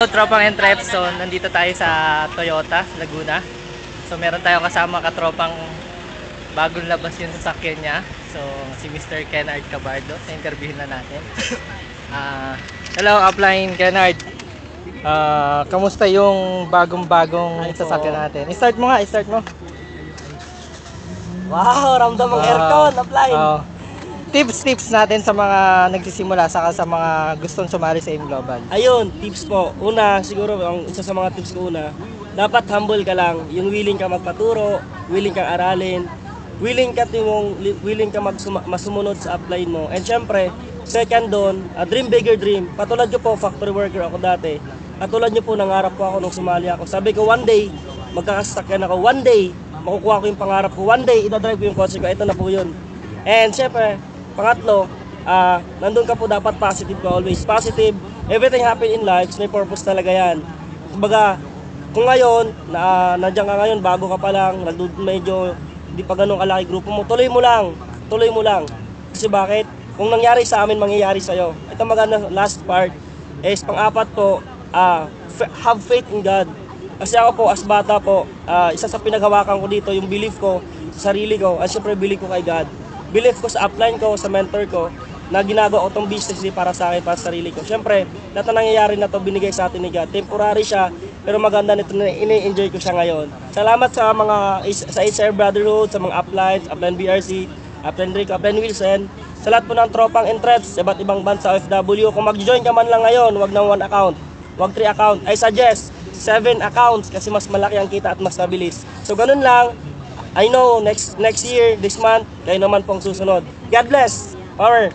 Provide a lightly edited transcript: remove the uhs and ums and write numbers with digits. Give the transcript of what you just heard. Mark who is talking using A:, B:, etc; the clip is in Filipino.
A: Tropang Entreps, so nandito tayo sa Toyota, Laguna. So meron tayong kasama katropang bagong labas yung sasakyan niya. So si Mr. Kennard Cabardo, sa interviewin na natin. Hello Upline Kennard. Kamusta yung bagong-bagong sasakyan natin? I-start mo nga, i-start mo.
B: Wow, ramdam ang aircon, Upline.
A: Tips natin sa mga nagsisimula saka sa mga gustong sumali sa AIM Global.
B: Ayun, tips po. Una, siguro ang isa sa mga tips ko una, dapat humble ka lang. Yung willing ka magpaturo, willing kang aralin, willing ka masumunod sa upline mo. And syempre, second doon, dream bigger dream. Patulad nyo po, factory worker ako dati. Patulad nyo po, nangarap po ako nung sumali ako. Sabi ko, one day, magkakasakyan ako. One day, makukuha ko yung pangarap ko. One day, idadrive ko yung kotse ko. Ito na po yun. And syempre, pangatlo, nandun ka po dapat positive ka always. Positive, everything happen in life, may purpose talaga yan. Kumbaga, kung ngayon, nandiyan ka ngayon, bago ka pa lang, medyo hindi pa ganun kalaki grupo mo, tuloy mo lang. Kasi bakit? Kung nangyari sa amin, mangyayari sa'yo. Ito maganda, last part, is pang-apat po, have faith in God. Kasi ako po, as bata po, isa sa pinaghawakan ko dito, yung belief ko sa sarili ko, at syempre belief ko kay God. Belief ko sa upline ko, sa mentor ko, na ginagawa ko itong business para sa akin, para sa sarili ko. Siyempre, lahat na nangyayari na to binigay sa atin ni God. Temporary siya, pero maganda nito na ini-enjoy ko siya ngayon. Salamat sa mga, sa HR Brotherhood, sa mga uplines, Upline BRC, Upline Rico, Upline Wilson, sa lahat po ng tropang Entreps, sa iba't ibang bansa OFW. Kung mag-join ka man lang ngayon, wag ng 1 account, wag 3 account. I suggest 7 accounts kasi mas malaki ang kita at mas mabilis. So ganun lang. I know next year, this month, kayo naman pong susunod. God bless! Power!